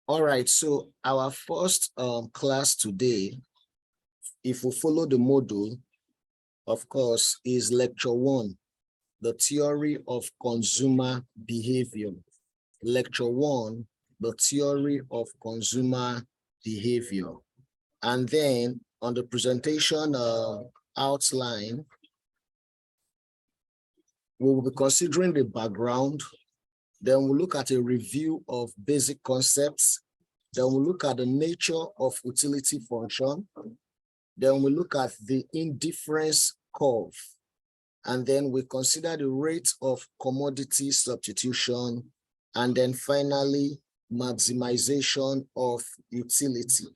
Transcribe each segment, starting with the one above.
All right, so our first class today, if we follow the module, of course, is lecture 1, the theory of consumer behavior. Lecture 1, the theory of consumer behavior. And then on the presentation outline, we will be considering the background. Then we'll look at a review of basic concepts. Then we'll look at the nature of utility function. Then we look at the indifference curve. And then we consider the rate of commodity substitution. And then finally, maximization of utility.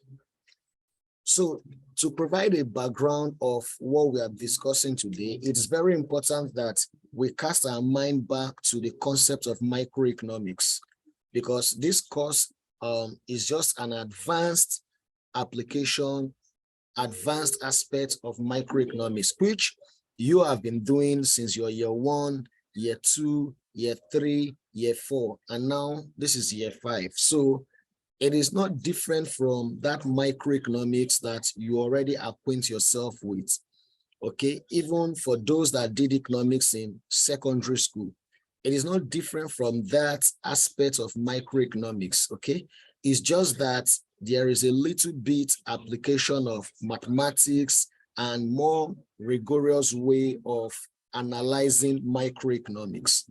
So to provide a background of what we are discussing today, it's very important that we cast our mind back to the concept of microeconomics, because this course is just an advanced application, advanced aspect of microeconomics, which you have been doing since your year 1, year 2, year 3, year 4, and now this is year 5. So it is not different from that microeconomics that you already acquaint yourself with, okay? Even for those that did economics in secondary school, it is not different from that aspect of microeconomics, okay? It's just that there is a little bit application of mathematics and more rigorous way of analyzing microeconomics.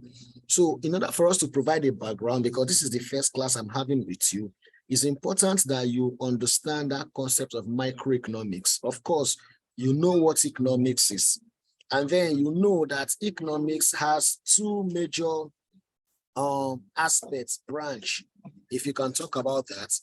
So in order for us to provide a background, because this is the first class I'm having with you, it's important that you understand that concept of microeconomics. Of course, you know what economics is. And then you know that economics has two major aspects, branch, if you can talk about that,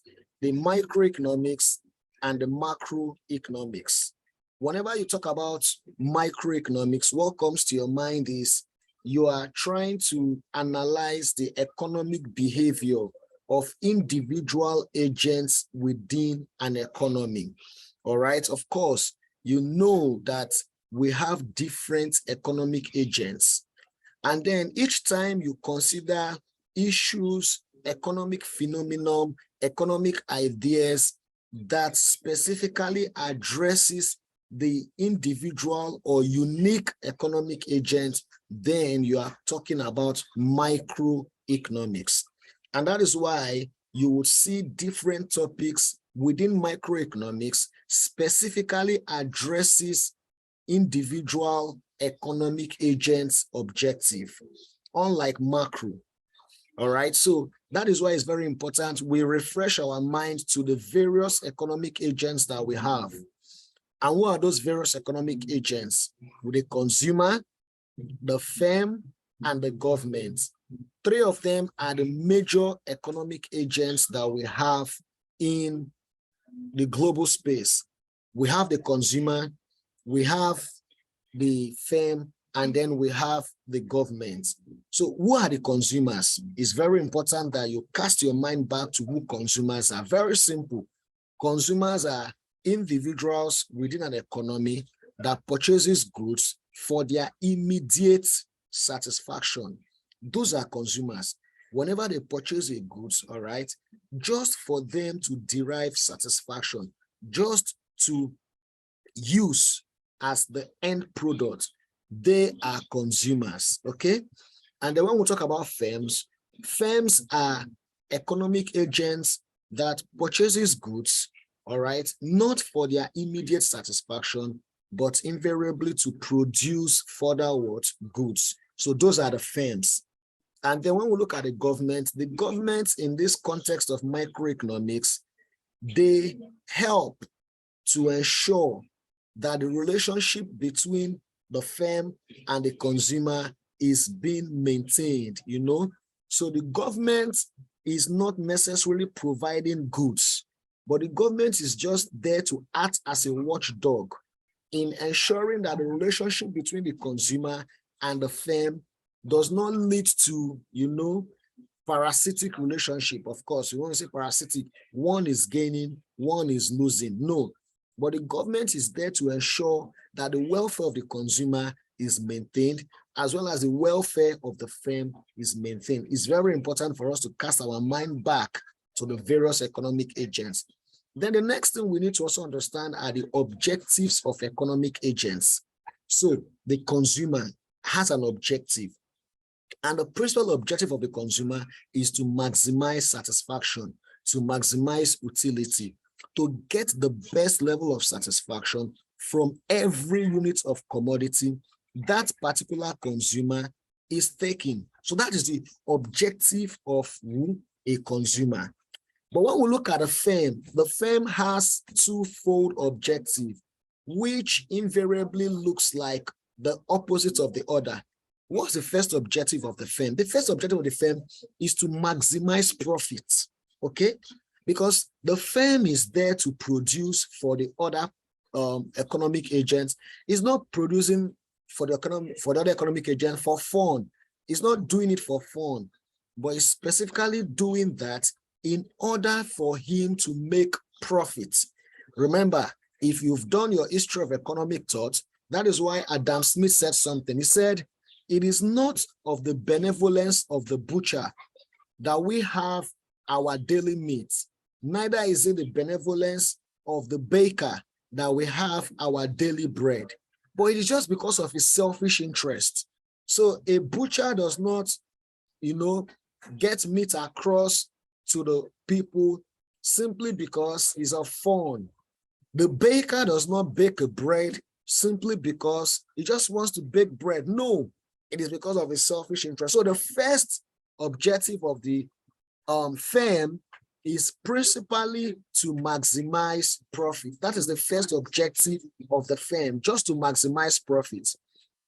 the microeconomics and the macroeconomics. Whenever you talk about microeconomics, what comes to your mind is you are trying to analyze the economic behavior of individual agents within an economy. All right. Of course, you know that we have different economic agents. And then each time you consider issues, economic phenomenon, economic ideas that specifically addresses the individual or unique economic agent, then you are talking about microeconomics. And that is why you would see different topics within microeconomics specifically addresses individual economic agents' objective, unlike macro. All right, so that is why it's very important we refresh our mind to the various economic agents that we have. And what are those various economic agents? With the consumer, the firm, and the government. 3 of them are the major economic agents that we have in the global space. We have the consumer, we have the firm, and then we have the government. So who are the consumers? It's very important that you cast your mind back to who consumers are. Very simple. Consumers are individuals within an economy that purchases goods for their immediate satisfaction. Those are consumers. Whenever they purchase a goods, all right, just for them to derive satisfaction, just to use as the end product, they are consumers, okay? And then when we talk about firms, firms are economic agents that purchases goods, all right, not for their immediate satisfaction, but invariably to produce further what? Goods. So those are the firms. And then when we look at the government in this context of microeconomics, they help to ensure that the relationship between the firm and the consumer is being maintained, you know. So the government is not necessarily providing goods, but the government is just there to act as a watchdog in ensuring that the relationship between the consumer and the firm does not lead to, you know, parasitic relationship. Of course, you want to say parasitic, one is gaining, one is losing. No, but the government is there to ensure that the welfare of the consumer is maintained, as well as the welfare of the firm is maintained. It's very important for us to cast our mind back to the various economic agents. Then the next thing we need to also understand are the objectives of economic agents. So the consumer has an objective, and the principal objective of the consumer is to maximize satisfaction, to maximize utility, to get the best level of satisfaction from every unit of commodity that particular consumer is taking. So that is the objective of a consumer. But when we look at the firm has twofold objective, which invariably looks like the opposite of the other. What's the first objective of the firm? The first objective of the firm is to maximize profits, okay? Because the firm is there to produce for the other economic agents. It's not producing for the other economic agent for fun. It's not doing it for fun, but it's specifically doing that in order for him to make profits. Remember, if you've done your history of economic thought, that is why Adam Smith said something. He said, it is not of the benevolence of the butcher that we have our daily meat, neither is it the benevolence of the baker that we have our daily bread, but it is just because of his selfish interest. So a butcher does not, get meat across to the people simply because it's of fun. The baker does not bake a bread simply because he just wants to bake bread. No, it is because of his selfish interest. So the first objective of the firm is principally to maximize profit. That is the first objective of the firm, just to maximize profits.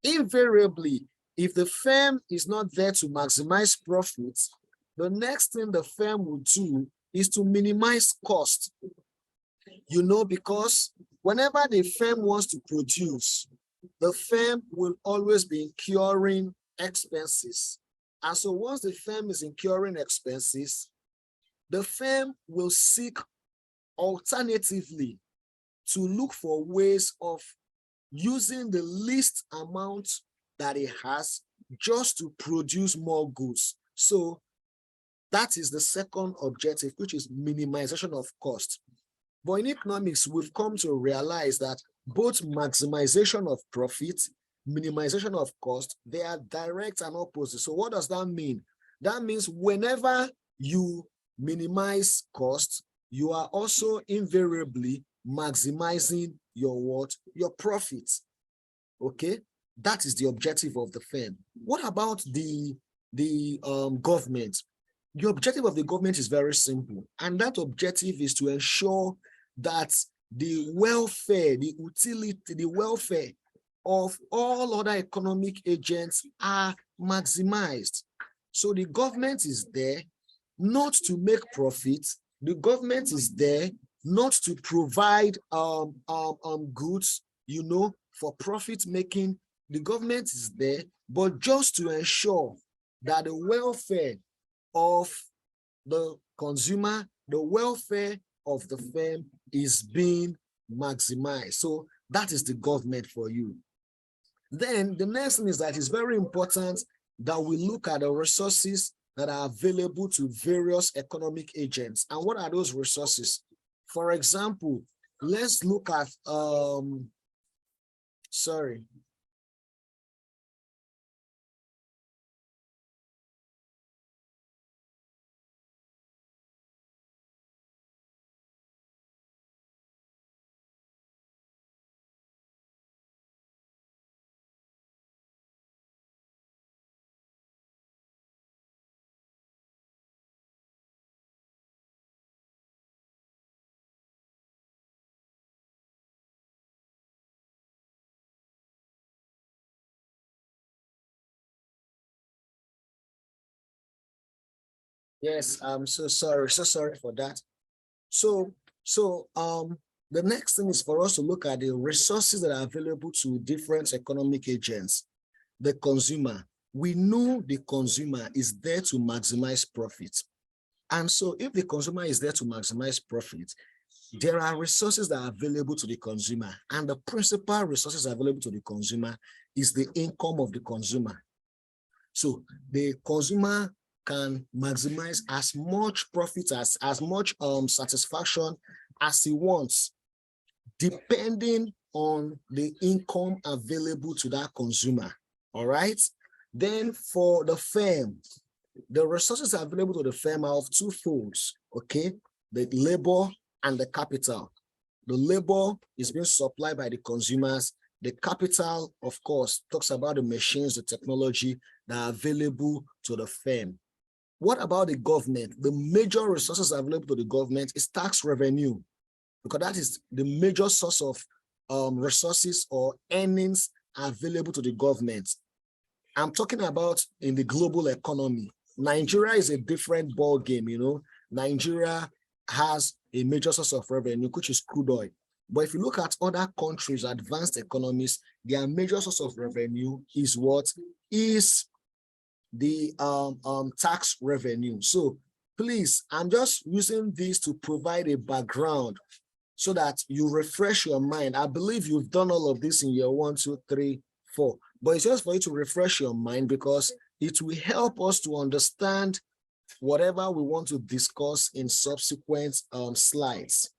Invariably, if the firm is not there to maximize profits, the next thing the firm will do is to minimize cost. Because whenever the firm wants to produce, the firm will always be incurring expenses. And so once the firm is incurring expenses, the firm will seek alternatively to look for ways of using the least amount that it has just to produce more goods. So that is the second objective, which is minimization of cost. But in economics, we've come to realize that both maximization of profit, minimization of cost, they are direct and opposite. So what does that mean? That means whenever you minimize cost, you are also invariably maximizing your what? Your profits. Okay, that is the objective of the firm. What about the government? The objective of the government is very simple, and that objective is to ensure that the welfare, the utility, the welfare of all other economic agents are maximized. So the government is there not to make profits. The government is there not to provide goods, for profit making. The government is there, but just to ensure that the welfare of the consumer, the welfare of the firm is being maximized. So that is the government for you. Then the next thing is that it's very important that we look at the resources that are available to various economic agents. And what are those resources? For example, let's look at, yes, I'm so sorry for that. So the next thing is for us to look at the resources that are available to different economic agents. The consumer, we know the consumer is there to maximize profits. And so if the consumer is there to maximize profits, there are resources that are available to the consumer, and the principal resources available to the consumer is the income of the consumer. So the consumer can maximize as much profit, as much satisfaction as he wants, depending on the income available to that consumer. All right. Then for the firm, the resources available to the firm are of two folds. Okay, the labor and the capital. The labor is being supplied by the consumers. The capital, of course, talks about the machines, the technology that are available to the firm. What about the government? The major resources available to the government is tax revenue, because that is the major source of resources or earnings available to the government. I'm talking about in the global economy. Nigeria is a different ball game, you know. Nigeria has a major source of revenue, which is crude oil. But if you look at other countries, advanced economies, their major source of revenue is what? Is the tax revenue. So please, I'm just using this to provide a background so that you refresh your mind. I believe you've done all of this in year 1, 2, 3, 4, but it's just for you to refresh your mind, because it will help us to understand whatever we want to discuss in subsequent slides.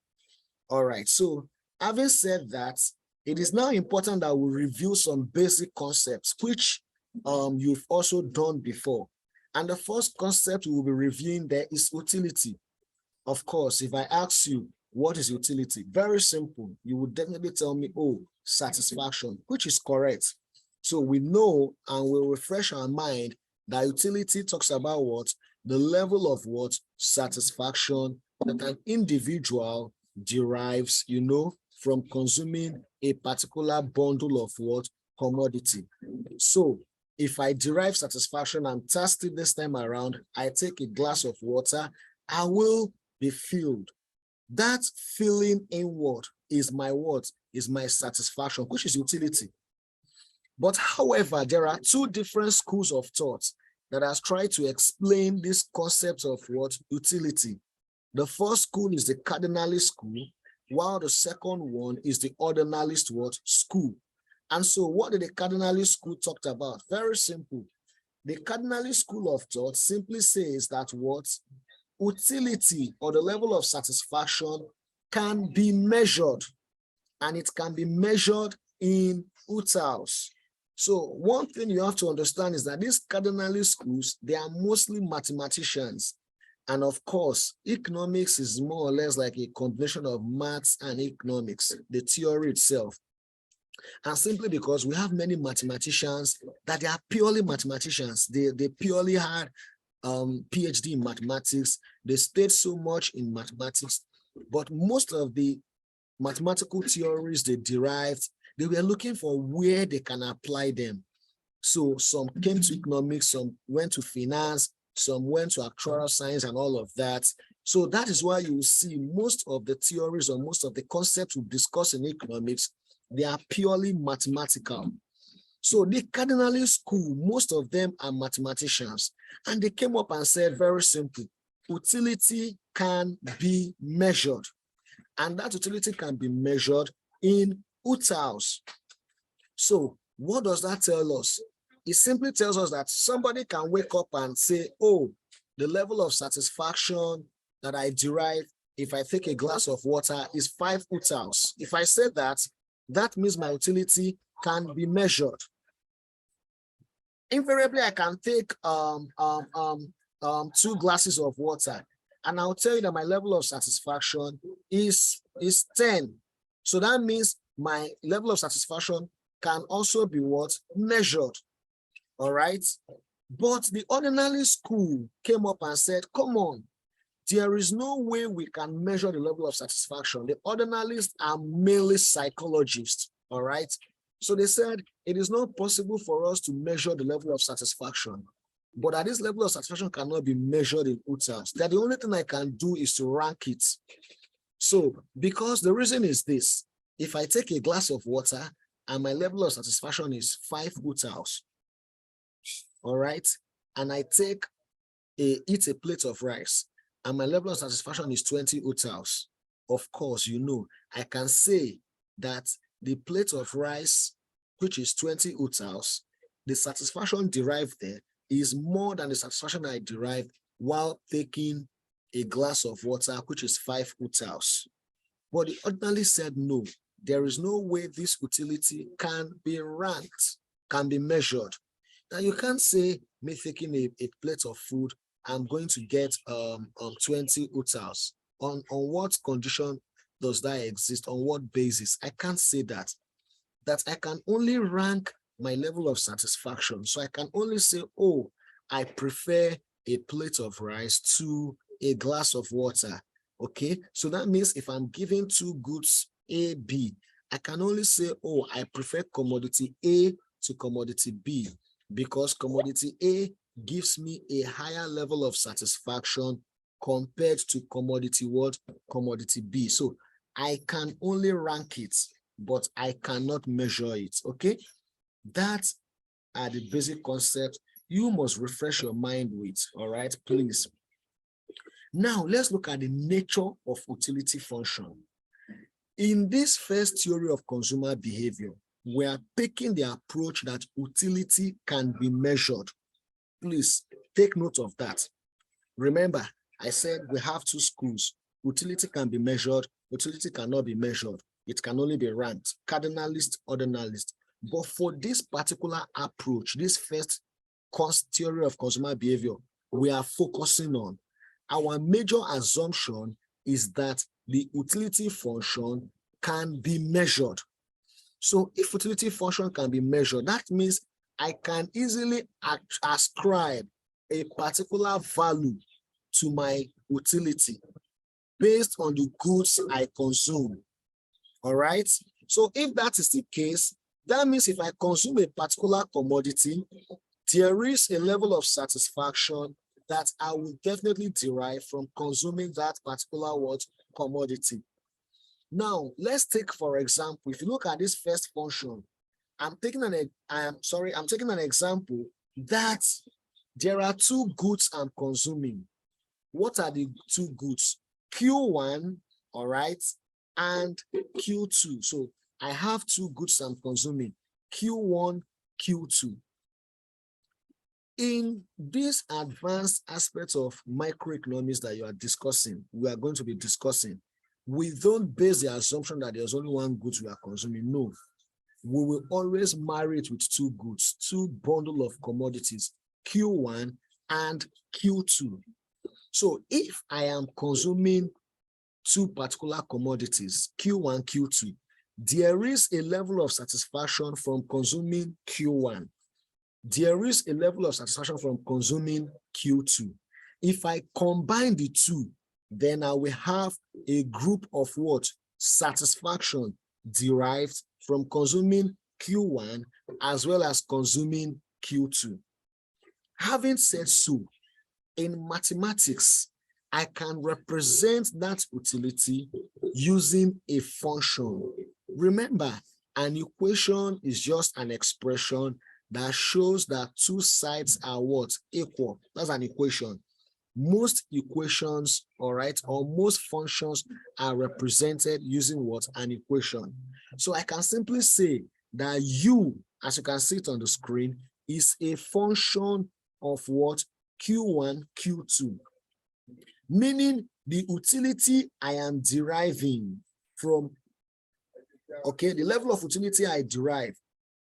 All right, so having said that, it is now important that we review some basic concepts, which you've also done before. And the first concept we'll be reviewing there is utility. Of course, if I ask you, what is utility? Very simple. You would definitely tell me, oh, satisfaction, which is correct. So we know and we'll refresh our mind that utility talks about what? The level of what? Satisfaction that an individual derives, you know, from consuming a particular bundle of what? Commodity. So if I derive satisfaction, I'm thirsty this time around, I take a glass of water, I will be filled. That feeling inward is my what? Is my satisfaction, which is utility. But however, there are two different schools of thought that has tried to explain this concept of what? Utility. The first school is the cardinalist school, while the second one is the ordinalist what? School. And so what did the cardinalist school talk about? Very simple. The cardinalist school of thought simply says that what? Utility, or the level of satisfaction, can be measured, and it can be measured in utils. So one thing you have to understand is that these cardinalist schools, they are mostly mathematicians. And of course, economics is more or less like a combination of maths and economics, the theory itself. And simply because we have many mathematicians that they are purely mathematicians, they purely had PhD in mathematics, they stayed so much in mathematics, but most of the mathematical theories they derived, they were looking for where they can apply them. So some came to economics, some went to finance, some went to actuarial science and all of that. So that is why you see most of the theories or most of the concepts we discuss in economics, they are purely mathematical. So the cardinalist school, most of them are mathematicians, and they came up and said, very simple, utility can be measured, and that utility can be measured in utils. So what does that tell us? It simply tells us that somebody can wake up and say, oh, the level of satisfaction that I derive if I take a glass of water is 5 utils. If I say that, that means my utility can be measured. Invariably, I can take 2 glasses of water, and I'll tell you that my level of satisfaction is 10. So that means my level of satisfaction can also be what? Measured. All right. But the ordinary school came up and said, come on, there is no way we can measure the level of satisfaction. The ordinalists are mainly psychologists. All right. So they said it is not possible for us to measure the level of satisfaction, but that this level of satisfaction cannot be measured in utils. That the only thing I can do is to rank it. So because the reason is this, if I take a glass of water and my level of satisfaction is 5 utils, all right, and I eat a plate of rice and my level of satisfaction is 20 utils, of course, you know, I can say that the plate of rice, which is 20 utils, the satisfaction derived there is more than the satisfaction I derive while taking a glass of water, which is 5 utils. But the ordinarily said no, there is no way this utility can be ranked, can be measured. Now you can't say me taking a plate of food, I'm going to get 20 utils. On what condition does that exist? On what basis? I can't say that. That I can only rank my level of satisfaction. So I can only say, oh, I prefer a plate of rice to a glass of water. Okay, so that means if I'm given two goods, A, B, I can only say, oh, I prefer commodity A to commodity B, because commodity A gives me a higher level of satisfaction compared to commodity what? Commodity B. So I can only rank it, but I cannot measure it. Okay, that are the basic concepts you must refresh your mind with. All right, please. Now let's look at the nature of utility function. In this first theory of consumer behavior, we are taking the approach that utility can be measured. Please take note of that. Remember, I said we have two schools. Utility can be measured, utility cannot be measured. It can only be ranked, cardinalist, ordinalist. But for this particular approach, this first theory of consumer behavior, we are focusing on, our major assumption is that the utility function can be measured. So if utility function can be measured, that means I can easily ascribe a particular value to my utility based on the goods I consume. All right. So if that is the case, that means if I consume a particular commodity, there is a level of satisfaction that I will definitely derive from consuming that particular commodity. Now, let's take, for example, if you look at this first function, I'm taking an example that there are two goods I'm consuming. What are the two goods? Q1, all right, and Q2. So I have two goods I'm consuming, Q1, Q2. In this advanced aspect of microeconomics that you are discussing, we are going to be discussing, we don't base the assumption that there's only one good we are consuming. No, we will always marry it with two goods, two bundle of commodities, Q1 and Q2. So if I am consuming two particular commodities, Q1, Q2, there is a level of satisfaction from consuming Q1. There is a level of satisfaction from consuming Q2. If I combine the two, then I will have a group of what? Satisfaction derived from consuming Q1 as well as consuming Q2. Having said so, in mathematics, I can represent that utility using a function. Remember, an equation is just an expression that shows that two sides are what? Equal. That's an equation. Most equations, all right, or most functions are represented using what? An equation. So I can simply say that U, as you can see it on the screen, is a function of what? Q1, Q2. Meaning the utility I am deriving from, okay, the level of utility I derive,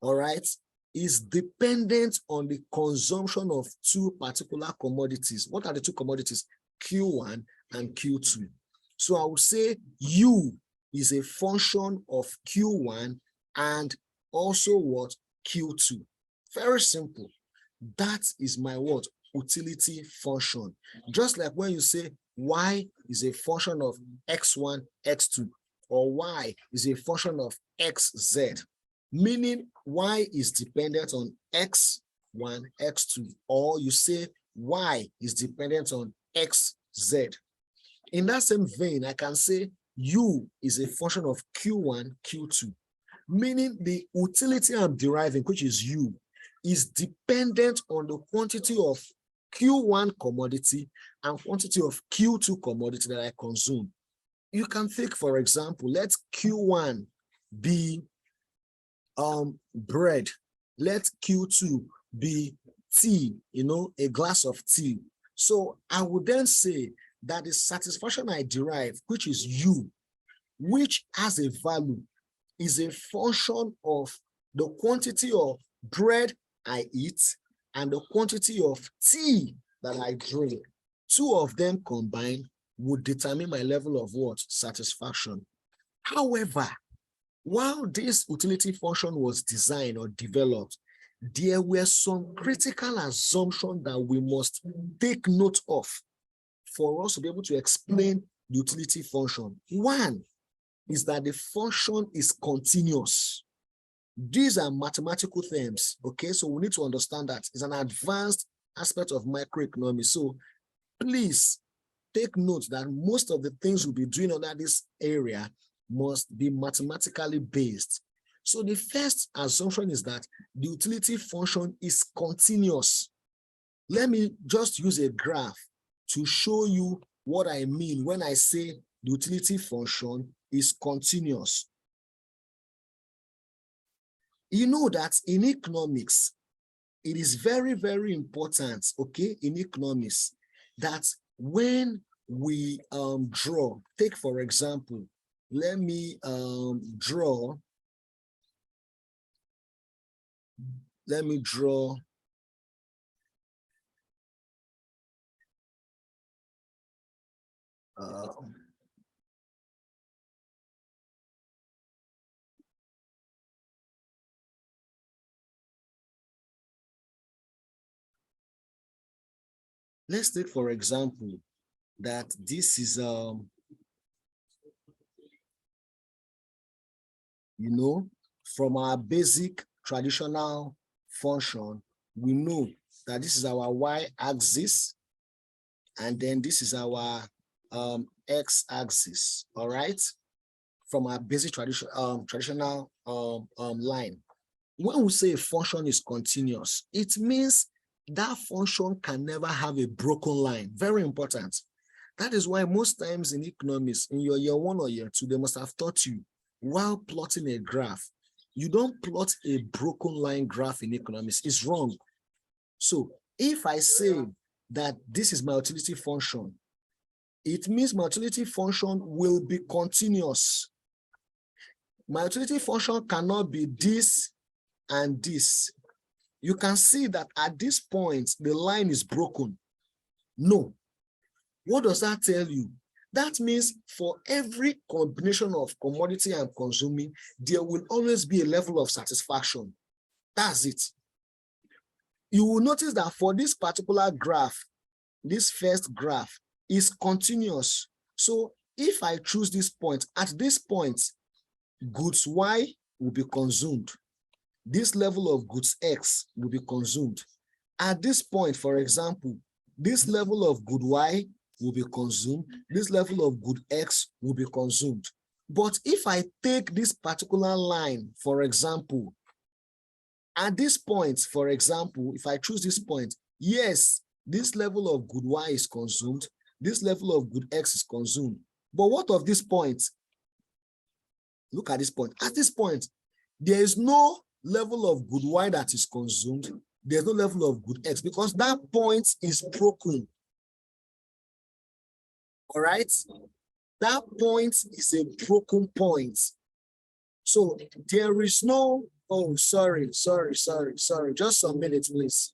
all right, is dependent on the consumption of two particular commodities. What are the two commodities? Q1 and Q2. So I would say U is a function of Q1 and also what? Q2. Very simple. That is my what? Utility function. Just like when you say Y is a function of X1, X2, or Y is a function of XZ, meaning Y is dependent on X1, X2, or you say Y is dependent on XZ. In that same vein, I can say U is a function of Q1, Q2, meaning the utility I'm deriving, which is U, is dependent on the quantity of Q1 commodity and quantity of Q2 commodity that I consume. You can think, for example, let Q1 be bread. Let Q2 be tea, a glass of tea. So I would then say that the satisfaction I derive, which is you, which has a value, is a function of the quantity of bread I eat and the quantity of tea that I drink. Two of them combined would determine my level of what? Satisfaction. However, while this utility function was designed or developed, there were some critical assumptions that we must take note of for us to be able to explain the utility function. One is that the function is continuous. These are mathematical terms, okay? So we need to understand that it's an advanced aspect of microeconomics. So please take note that most of the things we'll be doing under this area must be mathematically based. So the first assumption is that the utility function is continuous. Let me just use a graph to show you what I mean when I say the utility function is continuous. You know that in economics, it is very, very important, okay, in economics, that when we draw, take for example, let me draw let's take for example that this is from our basic traditional function, we know that this is our y-axis and then this is our x-axis, all right, from our basic traditional line. When we say a function is continuous, it means that function can never have a broken line. Very important. That is why most times in economics, in your year 1 or year 2, they must have taught you, while plotting a graph, you don't plot a broken line graph in economics. It's wrong. So if I say that this is my utility function, it means my utility function will be continuous. My utility function cannot be this and this. You can see that at this point, the line is broken. No. What does that tell you? That means for every combination of commodity and consuming, there will always be a level of satisfaction. That's it. You will notice that for this particular graph, this first graph is continuous. So if I choose this point, at this point, goods Y will be consumed. This level of goods X will be consumed. At this point, for example, this level of good Y will be consumed. This level of good X will be consumed. But if I take this particular line, for example, at this point, for example, if I choose this point, yes, this level of good Y is consumed. This level of good X is consumed. But what of this point? Look at this point. At this point, there is no level of good Y that is consumed. There's no level of good X because that point is broken. All right? That point is a broken point. So there is no, oh, sorry. Just a minute, please.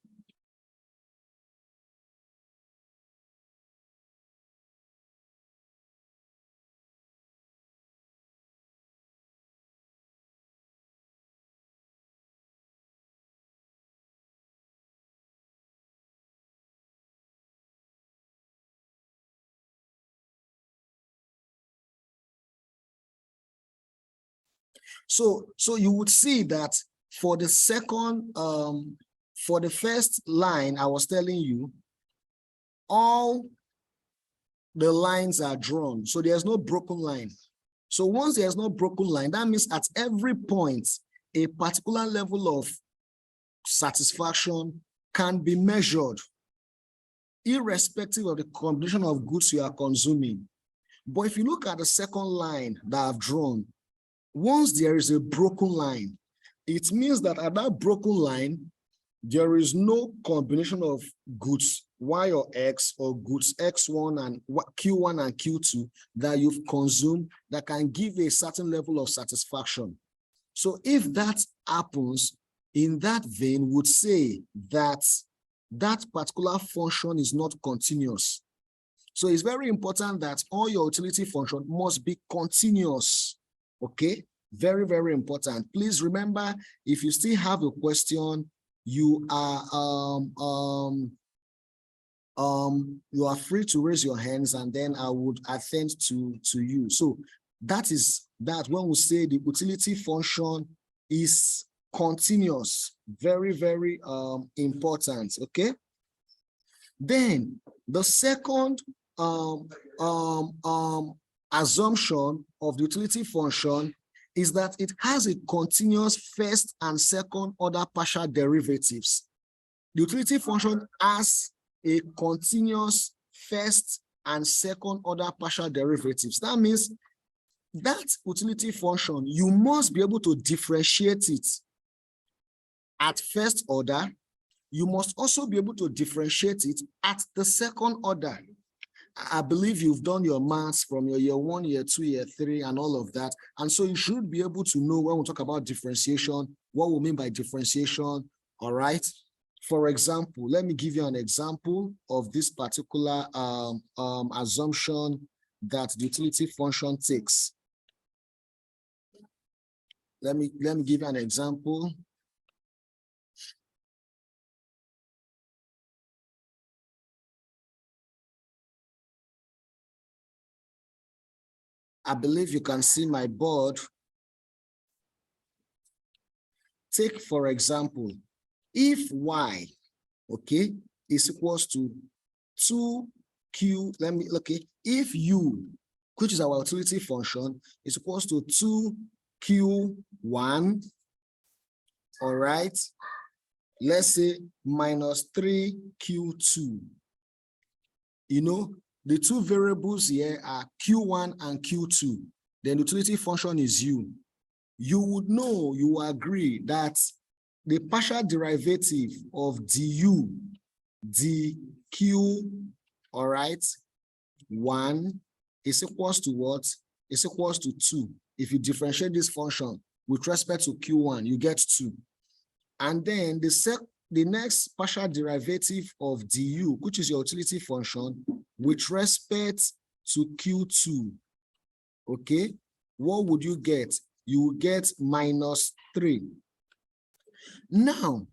So you would see that for the second, for the first line, I was telling you, all the lines are drawn. So there's no broken line. So once there's no broken line, that means at every point, a particular level of satisfaction can be measured, irrespective of the combination of goods you are consuming. But if you look at the second line that I've drawn, once there is a broken line, it means that at that broken line, there is no combination of goods Y or X or goods X1 and Q1 and Q2 that you've consumed that can give a certain level of satisfaction. So if that happens, in that vein, would say that that particular function is not continuous. So it's very important that all your utility function must be continuous. Okay, very, very important. Please remember, if you still have a question, you are free to raise your hands, and then I would attend to you. So that is that when we say the utility function is continuous, very, very important. Okay. Then the second assumption of the utility function is that it has a continuous first and second order partial derivatives. The utility function has a continuous first and second order partial derivatives. That means that utility function, you must be able to differentiate it at first order. You must also be able to differentiate it at the second order. I believe you've done your maths from your year 1, year 2, year 3, and all of that. And so you should be able to know when we talk about differentiation, what we mean by differentiation, all right? For example, let me give you an example of this particular assumption that the utility function takes. Let me give you an example. I believe you can see my board. Take, for example, if y, okay, is equals to 2q, if u, which is our utility function, is equals to 2q1, all right, let's say minus 3q2. You know, the two variables here are q1 and q2. Then the utility function is u. You would know, you will agree that the partial derivative of du, dq, all right, 1 is equals to what? Is equals to 2. If you differentiate this function with respect to q1, you get 2. And then the next partial derivative of du, which is your utility function, with respect to q2, okay, what would you get? You will get minus 3. Now,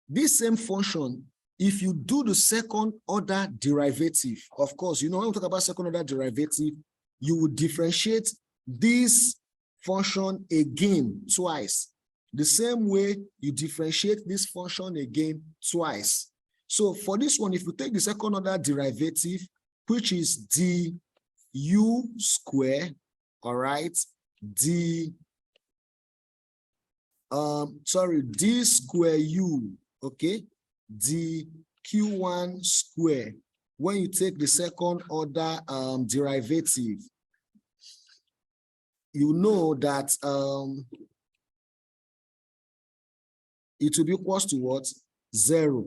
this same function, if you do the second order derivative, of course, you know, when we talk about second order derivative, you will differentiate this function again twice. The same way you differentiate this function again twice. So for this one, if you take the second order derivative, which is du square, all right, d square u, okay, dq1 square. When you take the second order derivative, you know that it will be equals to what? 0.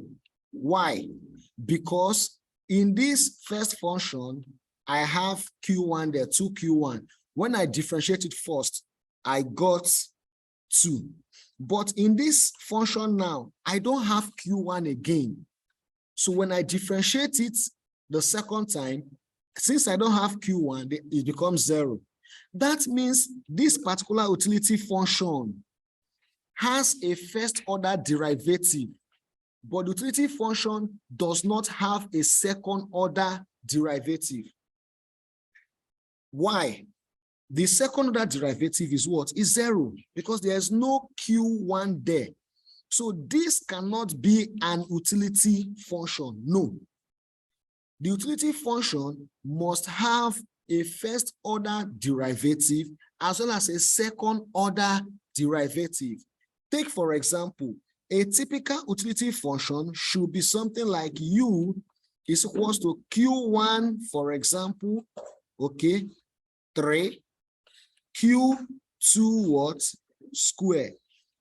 Why? Because in this first function, I have q1 there, 2q1. When I differentiate it first, I got 2. But in this function now, I don't have q1 again. So when I differentiate it the second time, since I don't have q1, it becomes 0. That means this particular utility function has a first order derivative, but the utility function does not have a second order derivative. Why? The second order derivative is what? Is 0, because there's no q1 there. So this cannot be an utility function. No. The utility function must have a first order derivative as well as a second order derivative. Take, for example, a typical utility function should be something like u is equals to q1, for example, okay, 3, q2 what? Square.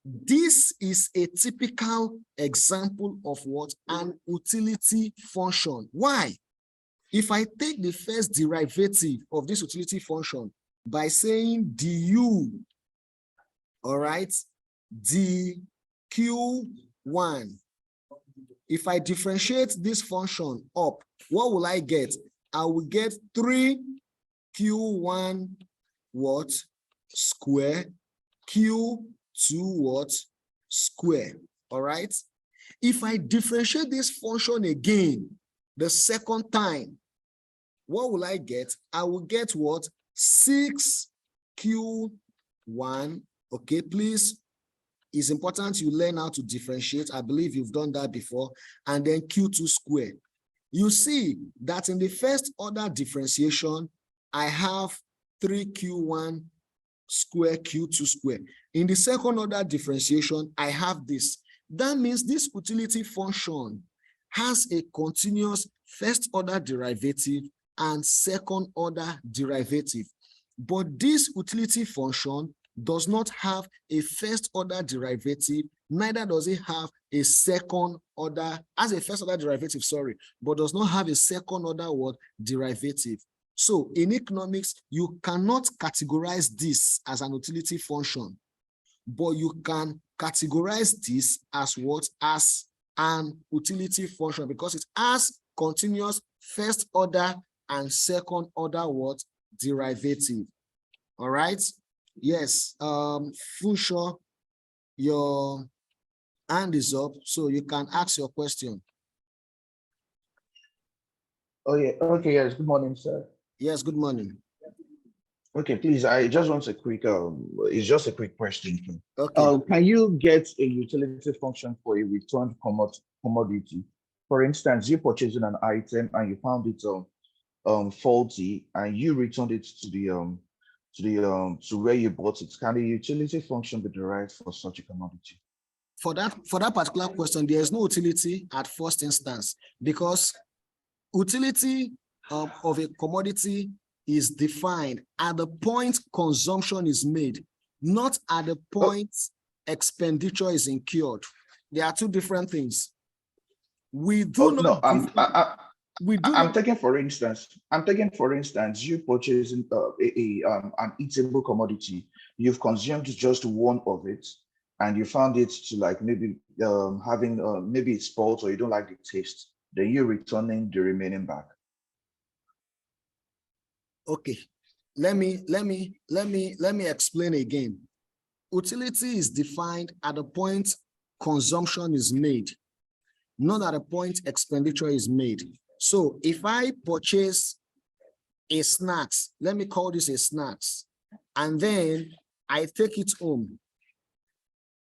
This is a typical example of what? An utility function. Why? If I take the first derivative of this utility function by saying du, all right, dq1, if I differentiate this function up, what will I get? I will get 3q1 what square q2 what square. All right. If I differentiate this function again the second time, what will I get? I will get what? 6q1. Okay, please. It's important you learn how to differentiate. I believe you've done that before. And then q2 square. You see that in the first order differentiation, I have 3q1 square q2 square. In the second order differentiation, I have this. That means this utility function has a continuous first order derivative and second order derivative. But this utility function does not have a first order derivative, neither does it have a second order, as a first order derivative, sorry, but does not have a second order what? Derivative. So in economics, you cannot categorize this as an utility function, but you can categorize this as what? As an utility function, because it has continuous first order and second order what? Derivative. All right. Yes. Funsho, your hand is up, so you can ask your question. Oh yeah. Okay. Yes. Good morning, sir. Yes. Good morning. Okay, please. I just want a quick. It's just a quick question. Okay. Can you get a utility function for a returned commodity? For instance, you purchasing an item and you found it faulty, and you returned it to the to where you bought it. Can the utility function be derived for such a commodity? For that particular question, there is no utility at first instance, because utility of a commodity is defined at the point consumption is made, not at the point expenditure is incurred. There are two different things. We do not. No, I'm taking for instance, you purchasing an eatable commodity. You've consumed just one of it, and you found it to like maybe having maybe it's spoiled or you don't like the taste. Then you're returning the remaining back. Okay, let me explain again. Utility is defined at the point consumption is made, not at the point expenditure is made. So if I purchase a snacks, let me call this a snacks, and then I take it home.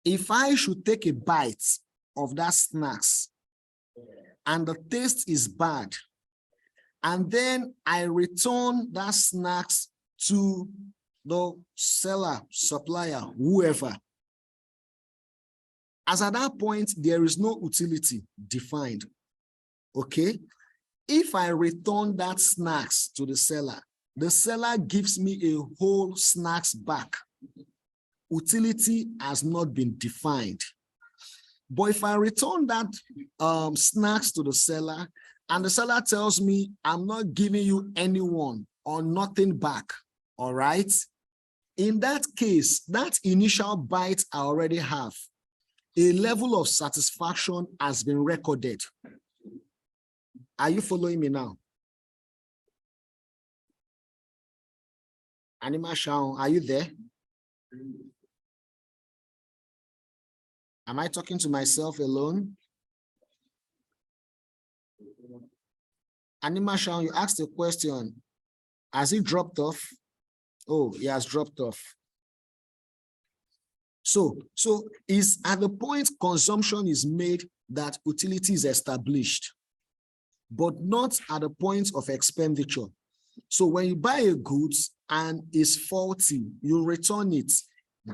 If I should take a bite of that snacks and the taste is bad, and then I return that snacks to the seller, supplier, whoever, as at that point, there is no utility defined. Okay? If I return that snacks to the seller gives me a whole snacks back. Utility has not been defined. But if I return that snacks to the seller, and the seller tells me, I'm not giving you anyone or nothing back, all right? In that case, that initial bite I already have, a level of satisfaction has been recorded. Are you following me now? Anima Shaun, are you there? Am I talking to myself alone? Anima Shaun, you asked a question. Has he dropped off? Oh, he has dropped off. So is at the point consumption is made that utility is established, but not at the point of expenditure. So when you buy a goods and it's faulty, you return it.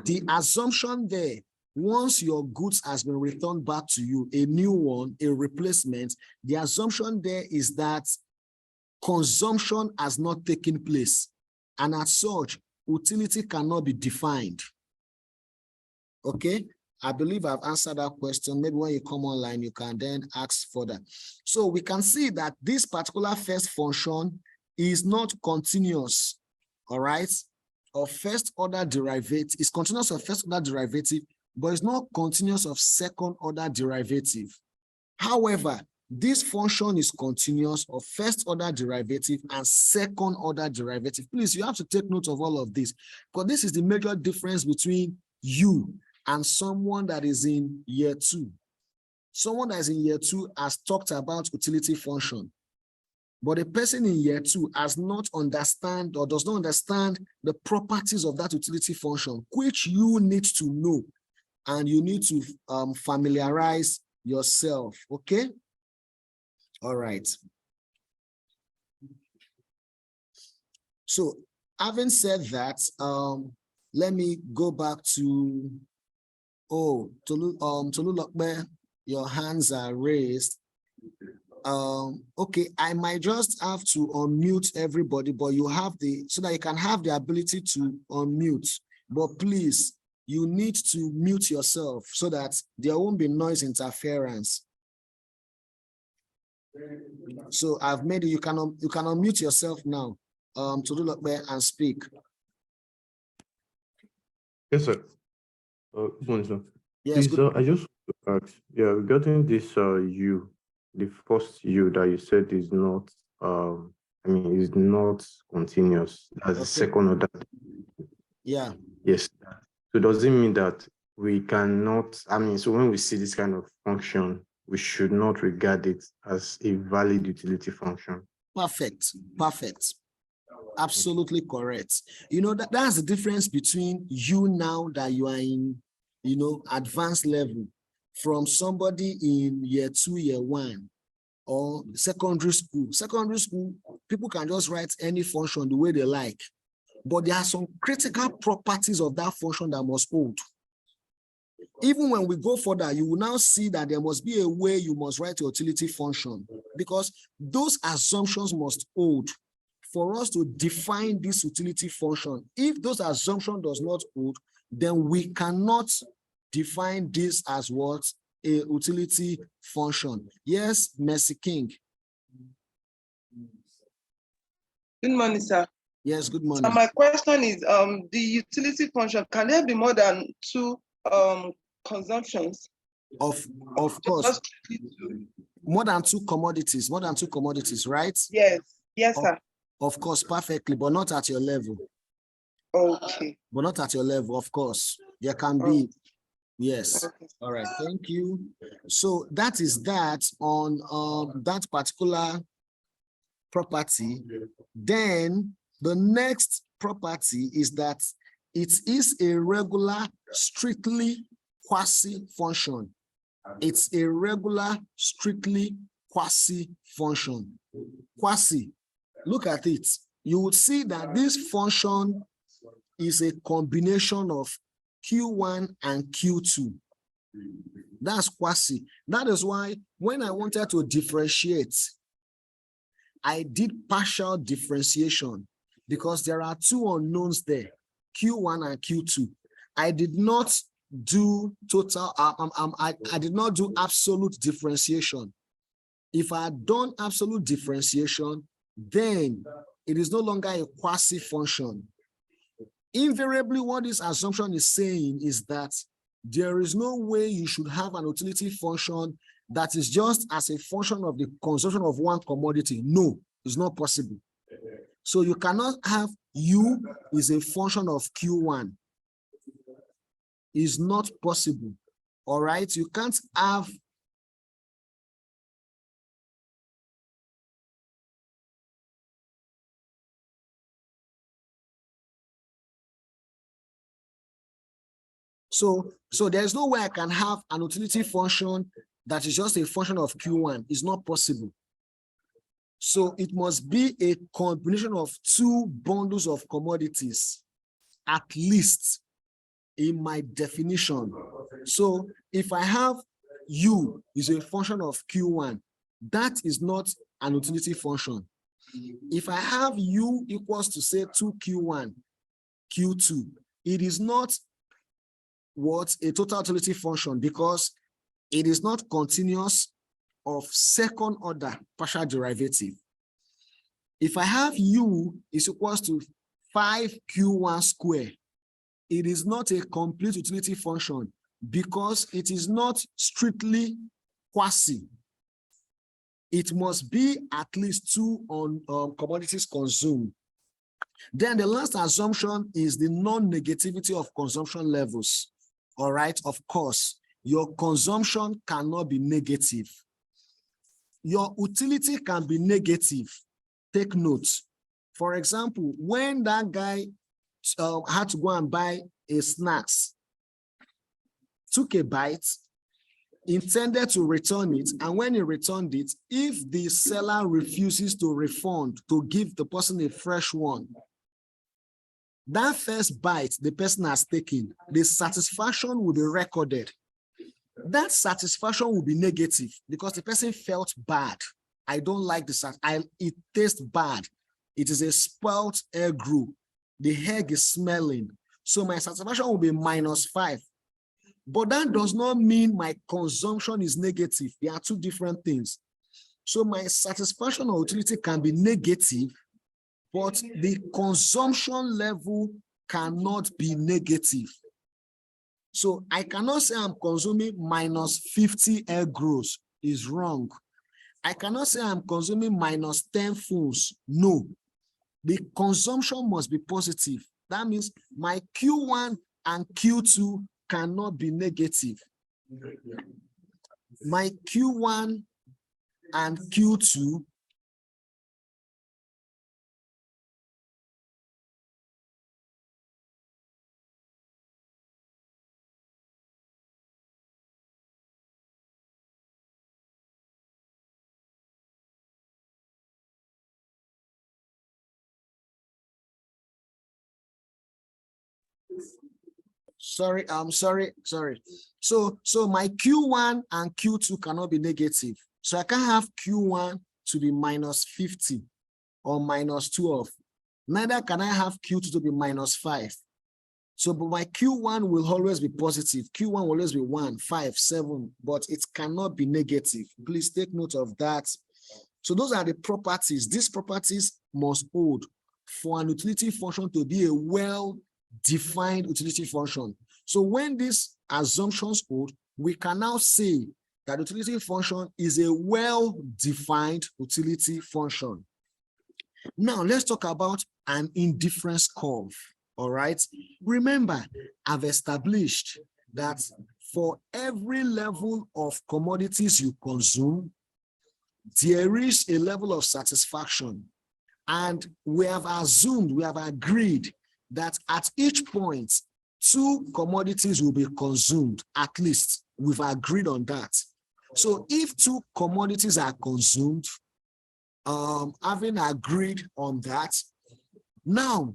The assumption there, once your goods has been returned back to you, a new one, a replacement, the assumption there is that consumption has not taken place. And as such, utility cannot be defined. Okay? I believe I've answered that question. Maybe when you come online, you can then ask further. So we can see that this particular first function is not continuous, all right? Of first order derivative, is continuous of first order derivative, but it's not continuous of second order derivative. However, this function is continuous of first order derivative and second order derivative. Please, you have to take note of all of this, because this is the major difference between you and someone that is in year 2. Someone that is in year 2 has talked about utility function, but a person in year 2 has not understand or does not understand the properties of that utility function, which you need to know, and you need to familiarize yourself, okay? All right. So having said that, let me go back to, Tolu Lokbe, your hands are raised. Okay, I might just have to unmute everybody, but you have so that you can have the ability to unmute. But please, you need to mute yourself so that there won't be noise interference. So I've made it, you can unmute yourself now, to do Lokbe and speak. Yes, sir. Good morning, sir. Yes, Please, I just ask, yeah, regarding this U, the first U that you said is not, is not continuous. That's the second order. Yeah. Yes. So does it mean that we cannot, so when we see this kind of function, we should not regard it as a valid utility function? Perfect. Perfect. Absolutely correct. You know, that's the difference between you now that you are in, advanced level from somebody in year 2, year 1, or secondary school. Secondary school, people can just write any function the way they like, but there are some critical properties of that function that must hold. Even when we go further, you will now see that there must be a way you must write a utility function, because those assumptions must hold for us to define this utility function. If those assumptions does not hold, then we cannot define this as what? A utility function. Yes, Mercy King. Good morning, sir. Yes, good morning. So my question is, the utility function, can there be more than 2 consumptions? Of course. More than 2 commodities, right? Yes, yes, sir. Of course, perfectly, but not at your level. Okay. But not at your level, of course. There can be, yes. Okay. All right, thank you. So that is that on that particular property. Then the next property is that it is a regular, strictly quasi function. It's a regular, strictly quasi function. Quasi, look at it. You would see that this function is a combination of Q1 and Q2. That's quasi. That is why when I wanted to differentiate, I did partial differentiation, because there are 2 unknowns there, Q1 and Q2. I did not do total, I did not do absolute differentiation. If I had done absolute differentiation, then it is no longer a quasi function. Invariably, what this assumption is saying is that there is no way you should have an utility function that is just as a function of the consumption of one commodity. No, it's not possible. So you cannot have U is a function of Q1. It's not possible. All right, you can't have So there's no way I can have an utility function that is just a function of Q1. It's not possible. So it must be a combination of 2 bundles of commodities, at least, in my definition. So if I have U is a function of Q1, that is not an utility function. If I have U equals to say 2Q1, Q2, it is not what a total utility function because it is not continuous of second order partial derivative. If I have u is equals to 5q1 square, it is not a complete utility function because it is not strictly quasi. It must be at least 2 on commodities consumed. Then the last assumption is the non-negativity of consumption levels. All right, of course, your consumption cannot be negative. Your utility can be negative. Take note. For example, when that guy had to go and buy a snacks, took a bite, intended to return it, and when he returned it, if the seller refuses to refund, to give the person a fresh one, that first bite the person has taken, the satisfaction will be recorded. That satisfaction will be negative because the person felt bad. I don't like this. It tastes bad. It is a spoiled egg roll. The egg is smelling. So my satisfaction will be -5. But that does not mean my consumption is negative. They are two different things. So my satisfaction or utility can be negative, but the consumption level cannot be negative. So I cannot say I'm consuming -50 egg rolls. Is wrong. I cannot say I'm consuming -10 phones. No. The consumption must be positive. That means my Q1 and Q2 cannot be negative. My Q1 and Q2 sorry. So my Q1 and Q2 cannot be negative. So I can have Q1 to be -50 or -12. Neither can I have Q2 to be -5. So but my Q1 will always be positive. Q1 will always be 1, 5, 7, but it cannot be negative. Please take note of that. So those are the properties. These properties must hold for an utility function to be a well-defined utility function. So when these assumptions hold, we can now say that utility function is a well-defined utility function. Now let's talk about an indifference curve. All right. Remember, I've established that for every level of commodities you consume, there is a level of satisfaction. And we have assumed, we have agreed that at each point, 2 commodities will be consumed, at least. We've agreed on that. So if 2 commodities are consumed, having agreed on that, now